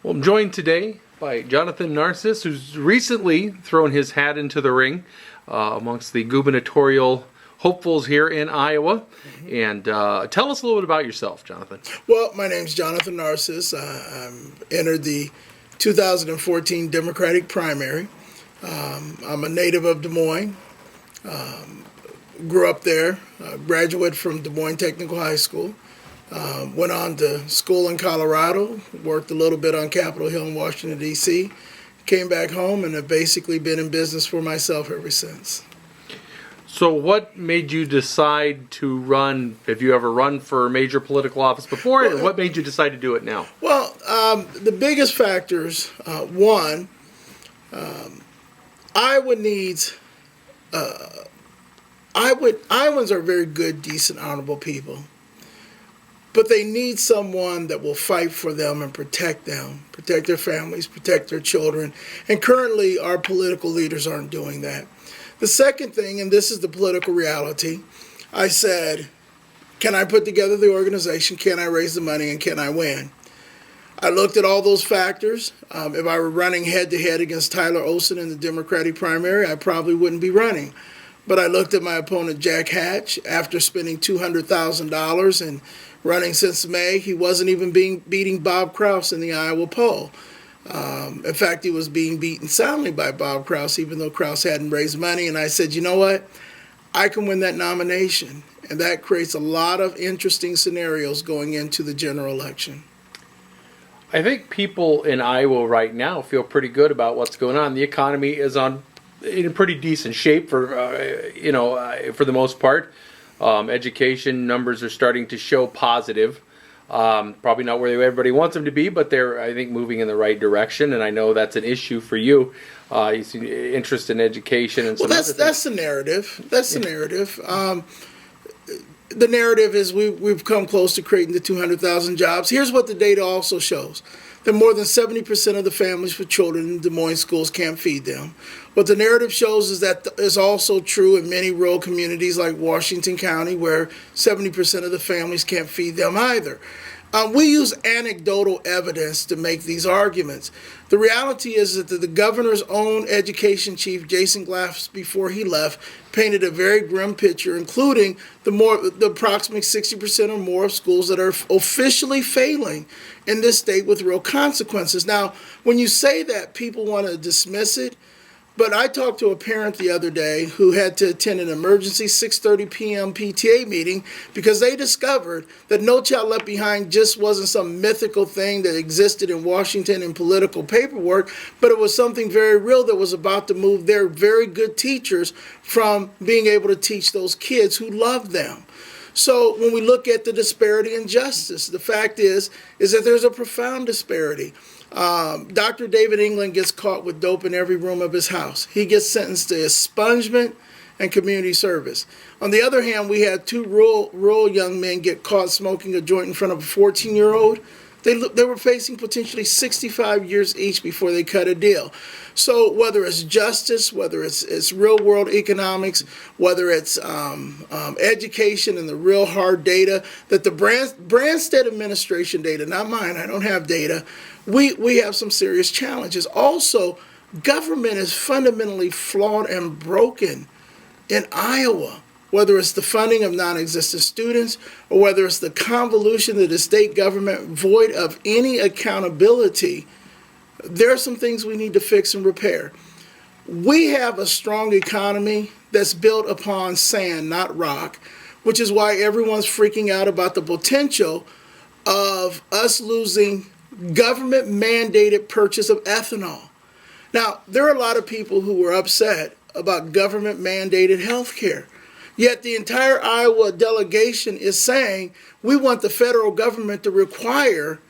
Well, I'm joined today by Jonathan Narcisse, who's recently thrown his hat into the ring amongst the gubernatorial hopefuls here in Iowa. And tell us a little bit about yourself, Jonathan. Well, my name's Jonathan Narcisse. I entered the 2014 Democratic primary. I'm a native of Des Moines. Grew up there, graduate from Des Moines Technical High School. Went on to school in Colorado, worked a little bit on Capitol Hill in Washington, D.C., came back home, and have basically been in business for myself ever since. So what made you decide to run? Have you ever run for a major political office before, and what made you decide to do it now? Well, the biggest factors, one, Iowa needs, Iowans are very good, decent, honorable people. But they need someone that will fight for them and protect them, protect their families, protect their children. And currently, our political leaders aren't doing that. The second thing, and this is the political reality, I said, can I put together the organization? Can I raise the money? And can I win? I looked at all those factors. If I were running head-to-head against Tyler Olson in the Democratic primary, I probably wouldn't be running. But I looked at my opponent, Jack Hatch, after spending $200,000 and running since May. He wasn't even beating Bob Kraus in the Iowa poll. In fact, he was being beaten soundly by Bob Kraus, even though Kraus hadn't raised money. And I said, you know what? I can win that nomination. And that creates a lot of interesting scenarios going into the general election. I think people in Iowa right now feel pretty good about what's going on. The economy is in a pretty decent shape for the most part. Education numbers are starting to show positive. Probably not where everybody wants them to be, but they're, I think, moving in the right direction. And I know that's an issue for you. You see interest in education and some other things. That's the narrative. That's the narrative. The narrative is we've come close to creating the 200,000 jobs. Here's what the data also shows. That more than 70% of the families with children in Des Moines schools can't feed them. What the narrative shows is that is also true in many rural communities like Washington County, where 70% of the families can't feed them either. We use anecdotal evidence to make these arguments. The reality is that the governor's own education chief, Jason Glass, before he left, painted a very grim picture, including the approximately 60% or more of schools that are officially failing in this state with real consequences. Now, when you say that, people want to dismiss it. But I talked to a parent the other day who had to attend an emergency 6:30 p.m. PTA meeting because they discovered that No Child Left Behind just wasn't some mythical thing that existed in Washington in political paperwork, but it was something very real that was about to move their very good teachers from being able to teach those kids who loved them. So when we look at the disparity in justice, the fact is that there's a profound disparity. Dr. David England gets caught with dope in every room of his house. He gets sentenced to expungement and community service. On the other hand, we had two rural young men get caught smoking a joint in front of a 14-year-old. They were facing potentially 65 years each before they cut a deal. So whether it's justice, whether it's real-world economics, whether it's education and the real hard data, that the Branstad administration data, not mine, I don't have data, we have some serious challenges. Also, government is fundamentally flawed and broken in Iowa. Whether it's the funding of non-existent students or whether it's the convolution of the state government void of any accountability, there are some things we need to fix and repair. We have a strong economy that's built upon sand, not rock, which is why everyone's freaking out about the potential of us losing government-mandated purchase of ethanol. Now, there are a lot of people who were upset about government-mandated health care. Yet the entire Iowa delegation is saying we want the federal government to require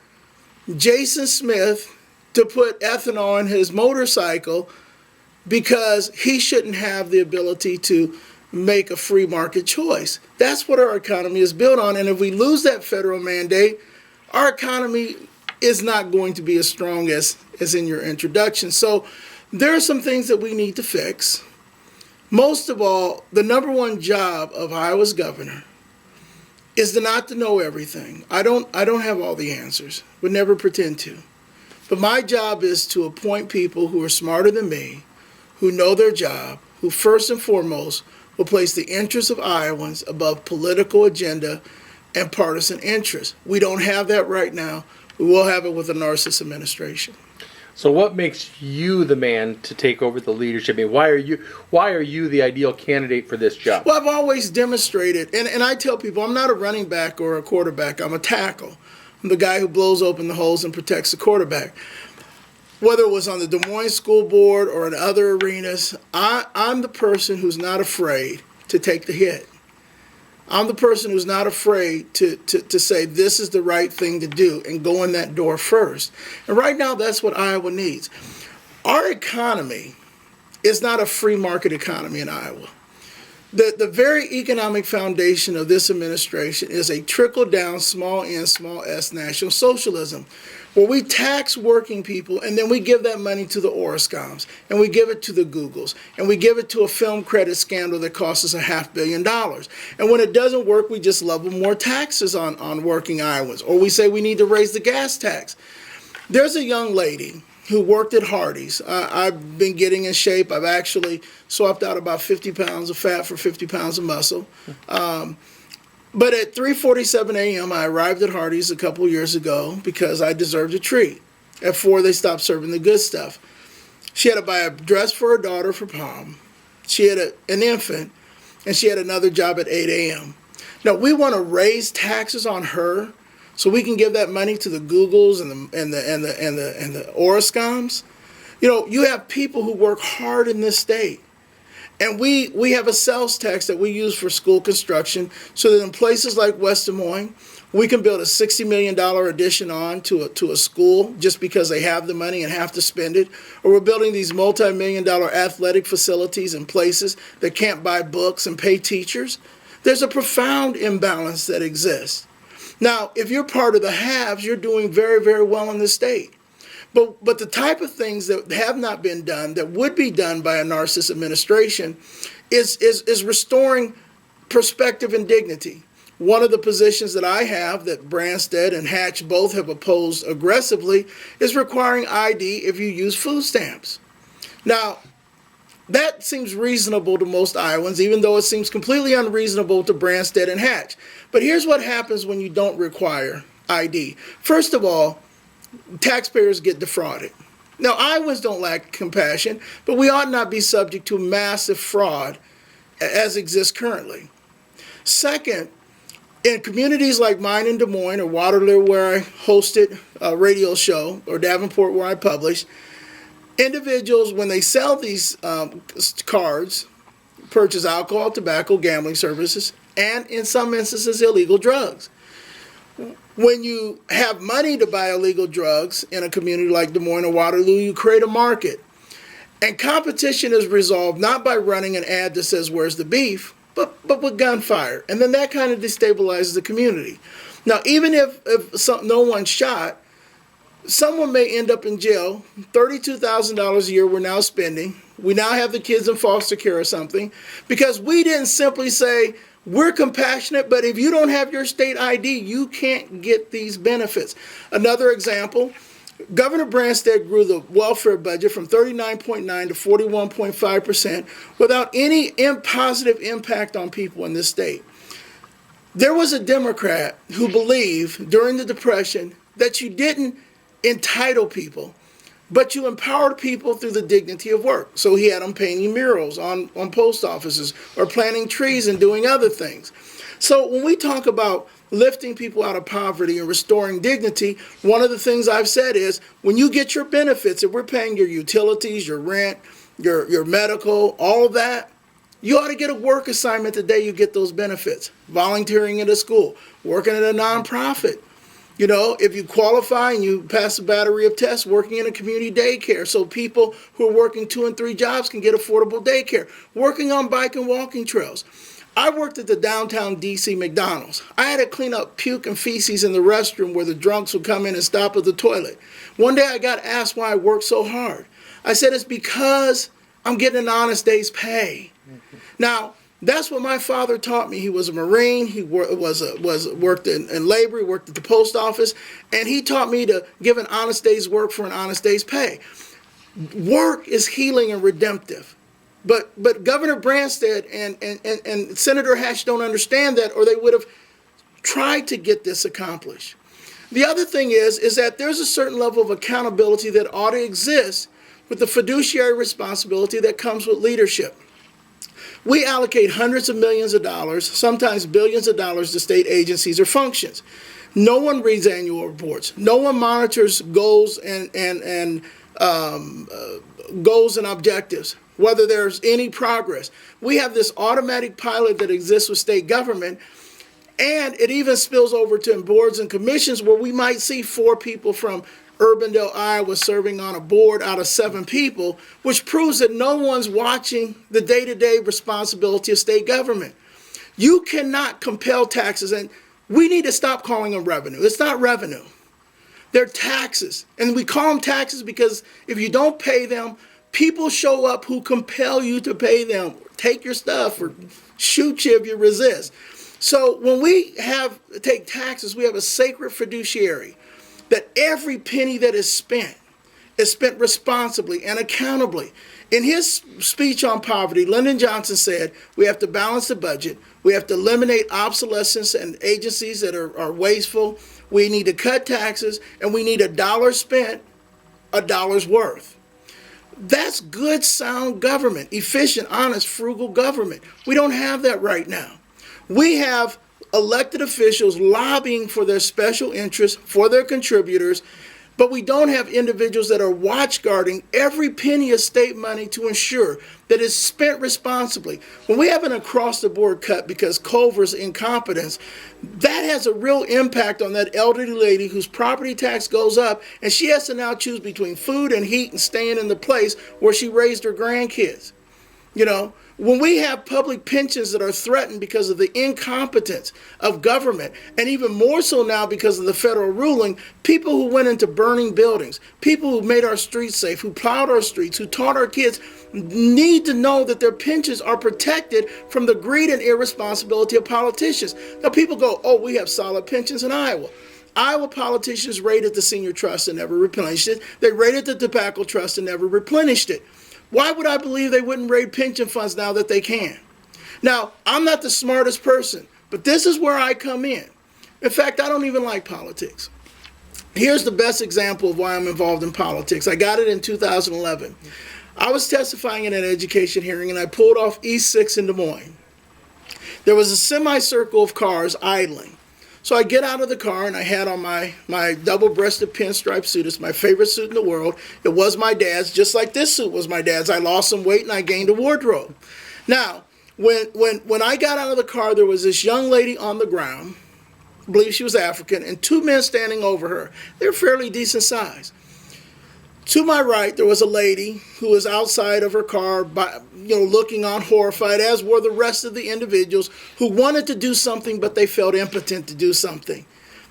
Jason Smith to put ethanol in his motorcycle because he shouldn't have the ability to make a free market choice. That's what our economy is built on. And if we lose that federal mandate, our economy is not going to be as strong as in your introduction. So there are some things that we need to fix. Most of all, the number one job of Iowa's governor is not to know everything. I don't have all the answers. Would never pretend to. But my job is to appoint people who are smarter than me, who know their job, who first and foremost will place the interests of Iowans above political agenda and partisan interests. We don't have that right now. We will have it with the Narcisse administration. So what makes you the man to take over the leadership? I mean, why are you the ideal candidate for this job? Well, I've always demonstrated, and I tell people I'm not a running back or a quarterback. I'm a tackle. I'm the guy who blows open the holes and protects the quarterback. Whether it was on the Des Moines School Board or in other arenas, I'm the person who's not afraid to take the hit. I'm the person who's not afraid to say this is the right thing to do and go in that door first. And right now, that's what Iowa needs. Our economy is not a free market economy in Iowa. The very economic foundation of this administration is a trickle-down, small n, small s national socialism, where we tax working people and then we give that money to the Orascoms, and we give it to the Googles, and we give it to a film credit scandal that costs us $500 million. And when it doesn't work, we just level more taxes on working Iowans, or we say we need to raise the gas tax. There's a young lady who worked at Hardee's. I've been getting in shape. I've actually swapped out about 50 pounds of fat for 50 pounds of muscle. But at 3:47 a.m., I arrived at Hardee's a couple years ago because I deserved a treat. At 4, they stopped serving the good stuff. She had to buy a dress for her daughter for prom. She had an infant, and she had another job at 8 a.m. Now, we want to raise taxes on her so we can give that money to the Googles and the Orascoms. You know, you have people who work hard in this state. And we have a sales tax that we use for school construction so that in places like West Des Moines, we can build a $60 million addition on to a school just because they have the money and have to spend it. Or we're building these multi-million-dollar athletic facilities in places that can't buy books and pay teachers. There's a profound imbalance that exists. Now, if you're part of the haves, you're doing very, very well in the state. But the type of things that have not been done that would be done by a Narcisse administration is restoring perspective and dignity. One of the positions that I have that Branstad and Hatch both have opposed aggressively is requiring ID if you use food stamps. Now, that seems reasonable to most Iowans, even though it seems completely unreasonable to Branstad and Hatch. But here's what happens when you don't require ID. First of all, taxpayers get defrauded. Now, Iowans don't lack compassion, but we ought not be subject to massive fraud as exists currently. Second, in communities like mine in Des Moines or Waterloo, where I hosted a radio show, or Davenport, where I published, individuals, when they sell these cards, purchase alcohol, tobacco, gambling services, and in some instances, illegal drugs. When you have money to buy illegal drugs in a community like Des Moines or Waterloo, you create a market. And competition is resolved not by running an ad that says, "Where's the beef?" but with gunfire. And then that kind of destabilizes the community. Now, even if no one's shot, someone may end up in jail. $32,000 a year we're now spending. We now have the kids in foster care or something because we didn't simply say, we're compassionate, but if you don't have your state ID, you can't get these benefits. Another example, Governor Branstad grew the welfare budget from 39.9 to 41.5% without any positive impact on people in this state. There was a Democrat who believed during the Depression that you didn't entitle people, but you empowered people through the dignity of work. So he had them painting murals on post offices or planting trees and doing other things. So when we talk about lifting people out of poverty and restoring dignity, one of the things I've said is when you get your benefits, if we're paying your utilities, your rent, your medical, all of that, you ought to get a work assignment the day you get those benefits. Volunteering at a school, working at a nonprofit. You know, if you qualify and you pass a battery of tests, working in a community daycare so people who are working 2 and 3 jobs can get affordable daycare, working on bike and walking trails. I worked at the downtown D.C. McDonald's. I had to clean up puke and feces in the restroom where the drunks would come in and stop at the toilet. One day I got asked why I worked so hard. I said, it's because I'm getting an honest day's pay. Now, That's what my father taught me. He was a Marine. He worked in labor. He worked at the post office. And he taught me to give an honest day's work for an honest day's pay. Work is healing and redemptive. But Governor Branstad and Senator Hatch don't understand that, or they would have tried to get this accomplished. The other thing is that there's a certain level of accountability that ought to exist with the fiduciary responsibility that comes with leadership. We allocate hundreds of millions of dollars, sometimes billions of dollars to state agencies or functions. No one reads annual reports. No one monitors goals and goals and objectives, whether there's any progress. We have this automatic pilot that exists with state government, and it even spills over to boards and commissions where we might see 4 people from Urbandale, Iowa serving on a board out of 7 people, which proves that no one's watching the day-to-day responsibility of state government. You cannot compel taxes, and we need to stop calling them revenue. It's not revenue. They're taxes, and we call them taxes because if you don't pay them, people show up who compel you to pay them, take your stuff, or shoot you if you resist. So when we take taxes, we have a sacred fiduciary that every penny that is spent responsibly and accountably. In his speech on poverty, Lyndon Johnson said, we have to balance the budget, we have to eliminate obsolescence and agencies that are wasteful, we need to cut taxes, and we need $1 spent, $1's worth. That's good, sound government, efficient, honest, frugal government. We don't have that right now. We have elected officials lobbying for their special interests, for their contributors, but we don't have individuals that are watchguarding every penny of state money to ensure that it's spent responsibly. When we have an across-the-board cut because Culver's incompetence, that has a real impact on that elderly lady whose property tax goes up, and she has to now choose between food and heat and staying in the place where she raised her grandkids. You know, when we have public pensions that are threatened because of the incompetence of government, and even more so now because of the federal ruling, people who went into burning buildings, people who made our streets safe, who plowed our streets, who taught our kids, need to know that their pensions are protected from the greed and irresponsibility of politicians. Now people go, oh, we have solid pensions in Iowa. Iowa politicians raided the senior trust and never replenished it. They raided the tobacco trust and never replenished it. Why would I believe they wouldn't raid pension funds now that they can? Now, I'm not the smartest person, but this is where I come in. In fact, I don't even like politics. Here's the best example of why I'm involved in politics. I got it in 2011. I was testifying in an education hearing, and I pulled off East 6 in Des Moines. There was a semicircle of cars idling. So I get out of the car, and I had on my double-breasted pinstripe suit. It's my favorite suit in the world. It was my dad's, just like this suit was my dad's. I lost some weight, and I gained a wardrobe. Now, when I got out of the car, there was this young lady on the ground, I believe she was African, and 2 men standing over her. They were fairly decent size. To my right, there was a lady who was outside of her car, looking on horrified, as were the rest of the individuals who wanted to do something, but they felt impotent to do something.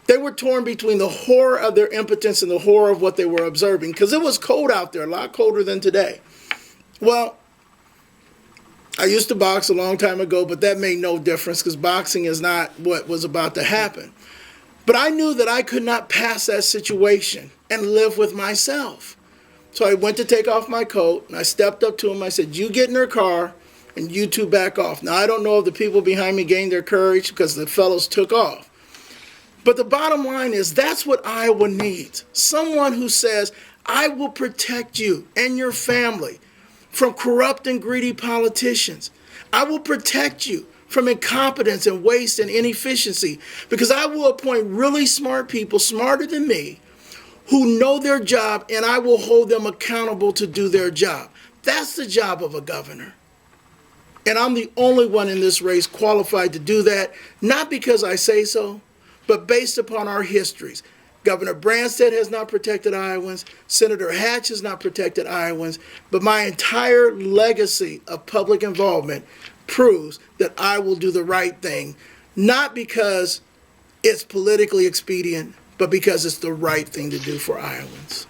They were torn between the horror of their impotence and the horror of what they were observing, because it was cold out there, a lot colder than today. Well, I used to box a long time ago, but that made no difference, because boxing is not what was about to happen. But I knew that I could not pass that situation and live with myself. So I went to take off my coat, and I stepped up to him. I said, you get in her car, and you two back off. Now, I don't know if the people behind me gained their courage because the fellows took off. But the bottom line is that's what Iowa needs. Someone who says, I will protect you and your family from corrupt and greedy politicians. I will protect you from incompetence and waste and inefficiency, because I will appoint really smart people, smarter than me, who know their job, and I will hold them accountable to do their job. That's the job of a governor. And I'm the only one in this race qualified to do that, not because I say so, but based upon our histories. Governor Branstad has not protected Iowans. Senator Hatch has not protected Iowans. But my entire legacy of public involvement proves that I will do the right thing, not because it's politically expedient, but because it's the right thing to do for Iowans.